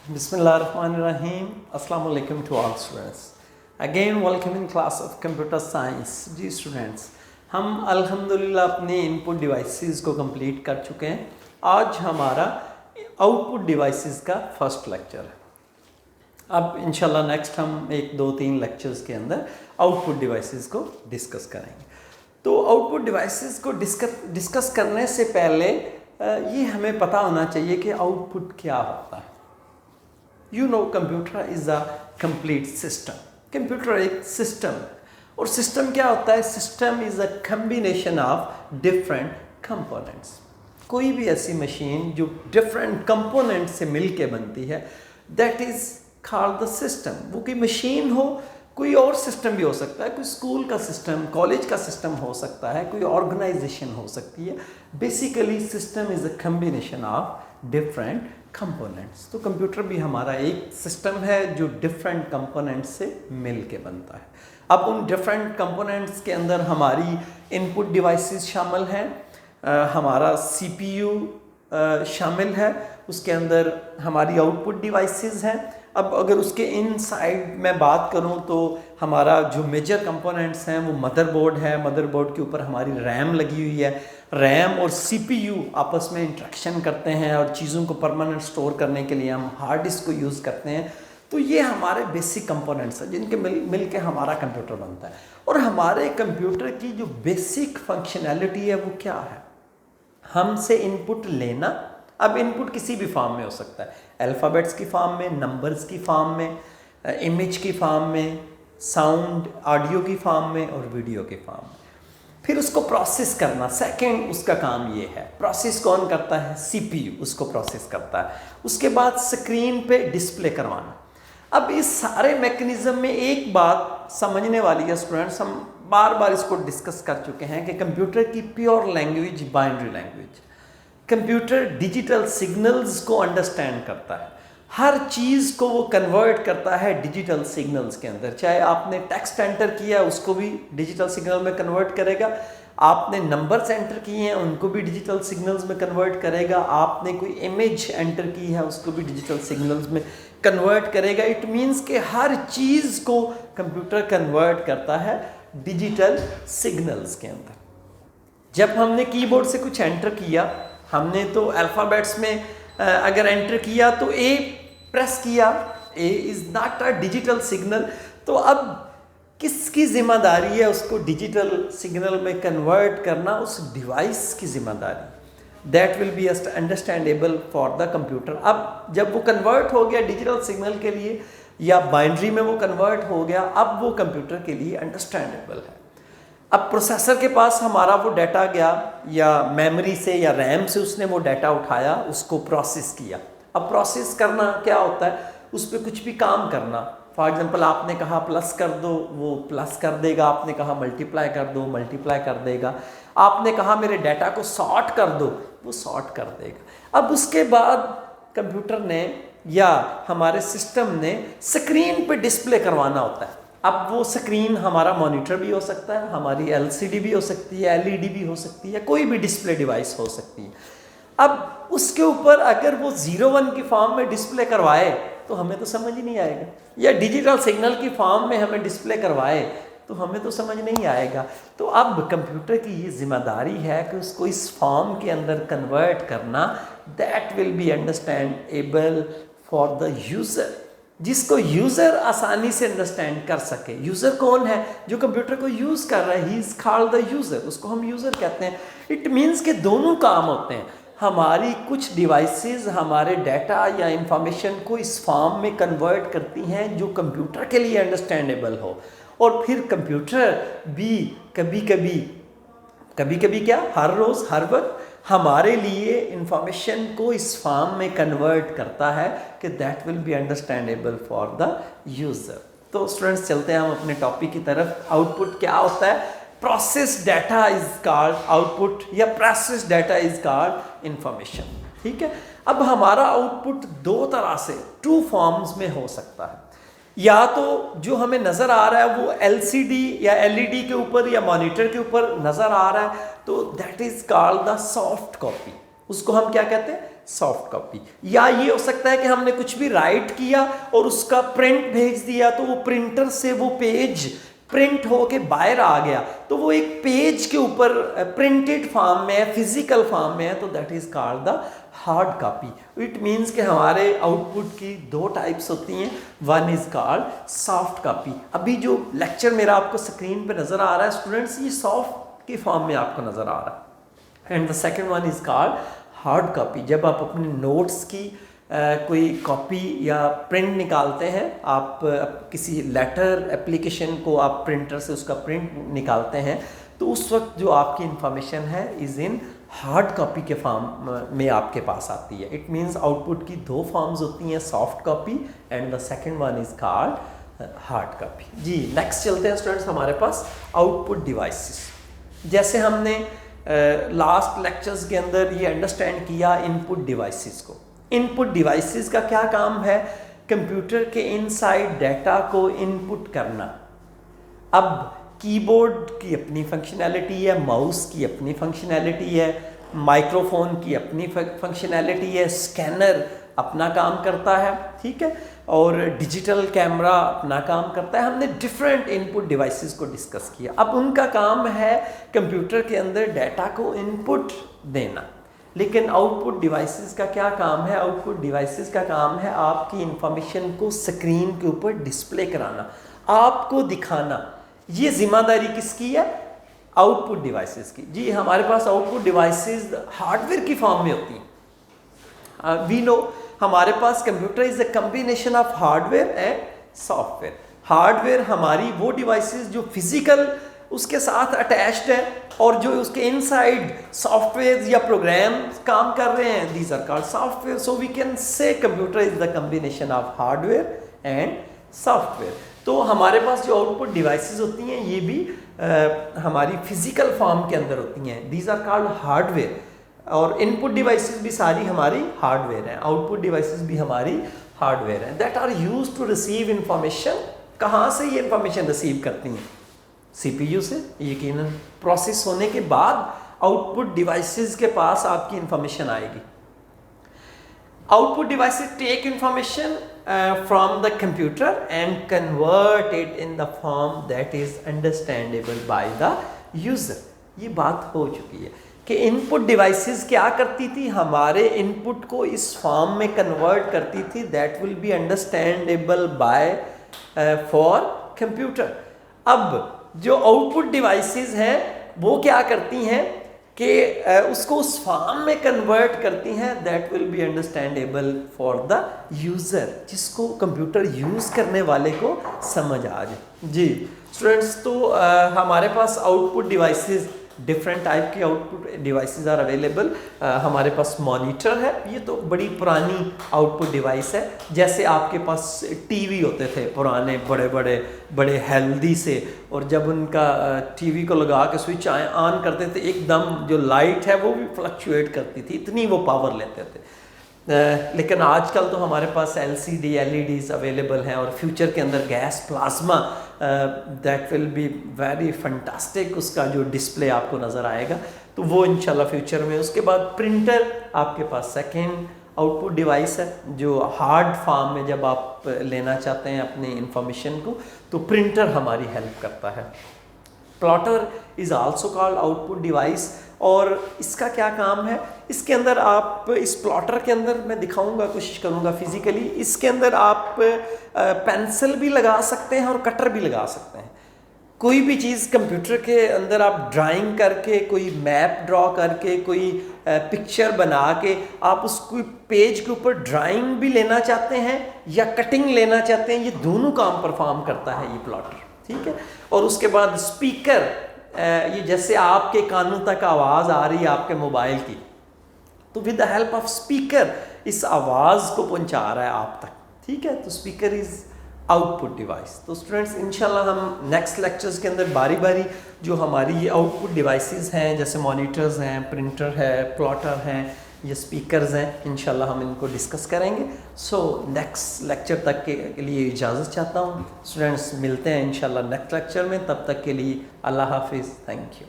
Bismillahirrahmanirrahim. Assalamu alaikum to all students. Again welcome in class of computer science. जी students, हम अल्हम्दुलिल्लाह अपने input devices को complete कर चुके हैं। आज हमारा आउटपुट डिवाइसेस का फर्स्ट लेक्चर है। अब इंशाल्लाह नेक्स्ट हम 1-2-3 लेक्चर्स के अंदर आउटपुट डिवाइसेस को डिस्कस करेंगे। तो आउटपुट डिवाइसेस को डिस्कस करने से पहले ये हमें पता होना चाहिए कि आउटपुट क्या होता है। You know, computer is a complete system. Computer एक सिस्टम है और सिस्टम क्या होता है? System is a combination of different components. कोई भी ऐसी मशीन जो डिफरेंट कंपोनेंट से मिल के बनती है, that is called the system. वो कोई मशीन हो, कोई और सिस्टम भी हो सकता है, कोई स्कूल का सिस्टम, कॉलेज का सिस्टम हो सकता है, कोई ऑर्गेनाइजेशन हो सकती है। Basically system is a combination of different components. तो कंप्यूटर भी हमारा एक सिस्टम है जो डिफरेंट कंपोनेंट्स से मिल के बनता है। अब उन डिफरेंट कंपोनेंट्स के अंदर हमारी इनपुट डिवाइसेस शामिल हैं, हमारा सीपीयू शामिल है, उसके अंदर हमारी आउटपुट डिवाइसेस हैं। अब अगर उसके इनसाइड मैं बात करूं तो हमारा जो मेजर कंपोनेंट्स हैं वो मदरबोर्ड है। मदरबोर्ड के ऊपर हमारी रैम लगी हुई है। रैम और सीपीयू आपस में इंटरेक्शन करते हैं और चीज़ों को परमानेंट स्टोर करने के लिए हम हार्ड डिस्क को यूज़ करते हैं। तो ये हमारे बेसिक कंपोनेंट्स हैं जिनके मिल के हमारा कंप्यूटर बनता है। और हमारे कंप्यूटर की जो बेसिक फंक्शनैलिटी है वो क्या है? हमसे इनपुट लेना। अब इनपुट किसी भी फॉर्म में हो सकता है, अल्फ़ाबेट्स की फॉर्म में, नंबर्स की फॉर्म में, इमेज की फॉर्म में, साउंड ऑडियो की फॉर्म में और वीडियो की फॉर्म में। फिर उसको प्रोसेस करना, सेकंड उसका काम ये है। प्रोसेस कौन करता है? सीपीयू उसको प्रोसेस करता है। उसके बाद स्क्रीन पे डिस्प्ले करवाना। अब इस सारे मैकेनिज्म में एक बात समझने वाली है स्टूडेंट्स, हम बार बार इसको डिस्कस कर चुके हैं कि कंप्यूटर की pure language binary language. Computer digital signals को अंडरस्टैंड करता है, हर चीज़ को वो कन्वर्ट करता है डिजिटल सिग्नल्स के अंदर। चाहे आपने टेक्स्ट एंटर किया उसको भी डिजिटल सिग्नल में कन्वर्ट करेगा, आपने नंबर्स एंटर किए हैं उनको भी डिजिटल सिग्नल्स में कन्वर्ट करेगा, आपने कोई इमेज एंटर की है उसको भी डिजिटल सिग्नल्स में कन्वर्ट करेगा। इट मीन्स कि हर चीज़ को कंप्यूटर कन्वर्ट करता है डिजिटल सिग्नल्स के अंदर। जब हमने कीबोर्ड से कुछ एंटर किया, हमने तो अल्फ़ाबेट्स में अगर एंटर किया तो ए प्रेस किया, A is not a digital signal. तो अब किसकी जिम्मेदारी है उसको डिजिटल सिग्नल में कन्वर्ट करना? उस डिवाइस की जिम्मेदारी। That will be understandable for the computer. अब जब वो कन्वर्ट हो गया डिजिटल सिग्नल के लिए या बाइनरी में वो कन्वर्ट हो गया, अब वो कंप्यूटर के लिए अंडरस्टैंडेबल है। अब प्रोसेसर के पास हमारा वो डाटा गया या मेमोरी से या रैम से उसने वो डाटा उठाया, उसको प्रोसेस किया। अब प्रोसेस करना क्या होता है? उस पर कुछ भी काम करना। फॉर एग्जांपल आपने कहा प्लस कर दो, वो प्लस कर देगा। आपने कहा मल्टीप्लाई कर दो, मल्टीप्लाई कर देगा। आपने कहा मेरे डाटा को सॉर्ट कर दो, वो सॉर्ट कर देगा। अब उसके बाद कंप्यूटर ने या हमारे सिस्टम ने स्क्रीन पे डिस्प्ले करवाना होता है। अब वो स्क्रीन हमारा मॉनिटर भी हो सकता है, हमारी एलसीडी भी हो सकती है, एलईडी भी हो सकती है, कोई भी डिस्प्ले डिवाइस हो सकती है। अब उसके ऊपर अगर वो 0-1 की फॉर्म में डिस्प्ले करवाए तो हमें तो समझ ही नहीं आएगा, या डिजिटल सिग्नल की फॉर्म में हमें डिस्प्ले करवाए तो हमें तो समझ नहीं आएगा। तो अब कंप्यूटर की ये जिम्मेदारी है कि उसको इस फॉर्म के अंदर कन्वर्ट करना। That will be understandable for the user, जिसको यूज़र आसानी से अंडरस्टैंड कर सके। यूज़र कौन है? जो कंप्यूटर को यूज़ कर रहा है, he is called the user, उसको हम यूज़र कहते हैं। इट मीन्स कि दोनों काम होते हैं। हमारी कुछ डिवाइसेस हमारे डाटा या इंफॉर्मेशन को इस फॉर्म में कन्वर्ट करती हैं जो कंप्यूटर के लिए अंडरस्टैंडेबल हो, और फिर कंप्यूटर भी कभी कभी क्या, हर रोज़ हर वक्त हमारे लिए इंफॉर्मेशन को इस फॉर्म में कन्वर्ट करता है कि that will be understandable for the user. तो स्टूडेंट्स चलते हैं हम अपने टॉपिक की तरफ। आउटपुट क्या होता है? Process data is called output, या process data is called information. ठीक है। अब हमारा आउटपुट दो तरह से, 2 फॉर्म्स में हो सकता है। या तो जो हमें नज़र आ रहा है वो एलसीडी या एलईडी के ऊपर या मॉनिटर के ऊपर नज़र आ रहा है, तो that is called the soft copy. उसको हम क्या कहते हैं? Soft copy. या ये हो सकता है कि हमने कुछ भी राइट किया और उसका प्रिंट भेज दिया, तो वो प्रिंटर से वो पेज प्रिंट होके बाहर आ गया, तो वो एक पेज के ऊपर प्रिंटेड फॉर्म में है, फिजिकल फॉर्म में है, तो that is called the hard copy. It means कि हमारे आउटपुट की दो टाइप्स होती हैं, one is called soft copy. अभी जो लेक्चर मेरा आपको स्क्रीन पे नजर आ रहा है स्टूडेंट्स, ये सॉफ्ट की फॉर्म में आपको नजर आ रहा है। And the second one is called hard copy. जब आप अपने नोट्स की कोई कॉपी या प्रिंट निकालते हैं, आप किसी लेटर एप्लीकेशन को आप प्रिंटर से उसका प्रिंट निकालते हैं, तो उस वक्त जो आपकी इंफॉर्मेशन है इज इन हार्ड कॉपी के फॉर्म में आपके पास आती है। इट मीन्स आउटपुट की दो फॉर्म्स होती हैं, soft copy and the second one is called hard copy. जी नेक्स्ट चलते हैं स्टूडेंट्स हमारे पास आउटपुट डिवाइसेस। जैसे हमने लास्ट लेक्चर्स के अंदर ये अंडरस्टैंड किया इनपुट डिवाइसेस को। इनपुट डिवाइसेस का क्या काम है? कंप्यूटर के इनसाइड डाटा को इनपुट करना। अब कीबोर्ड की अपनी फंक्शनैलिटी है, माउस की अपनी फंक्शनैलिटी है, माइक्रोफोन की अपनी फंक्शनैलिटी है, स्कैनर अपना काम करता है, ठीक है, और डिजिटल कैमरा अपना काम करता है। हमने डिफरेंट इनपुट डिवाइसेस को डिस्कस किया। अब उनका काम है कंप्यूटर के अंदर डाटा को इनपुट देना। लेकिन आउटपुट डिवाइसेस का क्या काम है? आउटपुट डिवाइसेस का काम है आपकी इंफॉर्मेशन को स्क्रीन के ऊपर डिस्प्ले कराना, आपको दिखाना। ये जिम्मेदारी किसकी है? आउटपुट डिवाइसेस की। जी हमारे पास आउटपुट डिवाइसेस हार्डवेयर की फॉर्म में होती हैं। वी नो हमारे पास computer is a combination of hardware and software. Hardware हमारी वो डिवाइसेस जो फिजिकल उसके साथ अटैच्ड है, और जो उसके इनसाइड सॉफ्टवेयर या प्रोग्राम काम कर रहे हैं, these are called software. So we can say computer is the combination of hardware and software. तो हमारे पास जो आउटपुट डिवाइसेस होती हैं ये भी हमारी फिजिकल फॉर्म के अंदर होती हैं, दीज आर कॉल्ड हार्डवेयर। और इनपुट डिवाइसेस भी सारी हमारी हार्डवेयर हैं, आउटपुट डिवाइसेस भी हमारी हार्डवेयर हैं, that are used to receive information. कहाँ से ये इंफॉर्मेशन रिसीव करती हैं? सीपीयू से। यकीनन प्रोसेस होने के बाद आउटपुट डिवाइसेस के पास आपकी इंफॉर्मेशन आएगी। Output devices take information from the computer and convert it in the form that is understandable by the user. ये बात हो चुकी है कि इनपुट डिवाइसेस क्या करती थी? हमारे इनपुट को इस फॉर्म में कन्वर्ट करती थी that will be understandable by for computer. अब जो आउटपुट डिवाइसेस हैं वो क्या करती हैं कि उसको उस फॉर्म में कन्वर्ट करती हैं that will be understandable for the user, जिसको कंप्यूटर यूज़ करने वाले को समझ आ जाए। जी स्टूडेंट्स, तो हमारे पास आउटपुट डिवाइसेस डिफरेंट टाइप के आउटपुट डिवाइसेस आर अवेलेबल। हमारे पास मॉनिटर है, ये तो बड़ी पुरानी आउटपुट डिवाइस है। जैसे आपके पास टीवी होते थे पुराने, बड़े हेल्दी से, और जब उनका टीवी को लगा के स्विच ऑन करते थे, एकदम जो लाइट है वो भी फ्लक्चुएट करती थी, इतनी वो पावर लेते थे। लेकिन आजकल तो हमारे पास LCD LEDs अवेलेबल हैं, और फ्यूचर के अंदर gas plasma that will be very fantastic, उसका जो डिस्प्ले आपको नज़र आएगा, तो वो इंशाल्लाह फ्यूचर में। उसके बाद प्रिंटर आपके पास सेकेंड आउटपुट डिवाइस है, जो हार्ड फॉर्म में जब आप लेना चाहते हैं अपनी इंफॉर्मेशन को, तो प्रिंटर हमारी हेल्प करता है। Plotter is also called output device, और इसका क्या काम है? इसके अंदर आप, इस प्लॉटर के अंदर मैं दिखाऊंगा, कोशिश करूंगा फिजिकली, इसके अंदर आप पेंसिल भी लगा सकते हैं और कटर भी लगा सकते हैं। कोई भी चीज़ कंप्यूटर के अंदर आप ड्राइंग करके, कोई मैप ड्रॉ करके, कोई पिक्चर बना के आप उसको पेज के ऊपर ड्राइंग भी लेना चाहते हैं या कटिंग लेना चाहते हैं, ये दोनों काम परफॉर्म करता है ये प्लॉटर, ठीक है। और उसके बाद स्पीकर, ये जैसे आपके कानों तक आवाज़ आ रही है आपके मोबाइल की, तो with the help of speaker इस आवाज़ को पहुंचा रहा है आप तक, ठीक है। तो स्पीकर इज़ आउटपुट डिवाइस। तो स्टूडेंट्स इंशाल्लाह हम नेक्स्ट लेक्चर्स के अंदर बारी बारी जो हमारी ये आउटपुट डिवाइसेस हैं, जैसे मॉनिटर्स हैं, प्रिंटर है, प्लॉटर हैं, ये स्पीकर्स हैं, इंशाल्लाह हम इनको डिस्कस करेंगे। सो नेक्स्ट लेक्चर तक के लिए इजाज़त चाहता हूँ स्टूडेंट्स, मिलते हैं इंशाल्लाह नेक्स्ट लेक्चर में, तब तक के लिए अल्लाह हाफिज़, थैंक यू।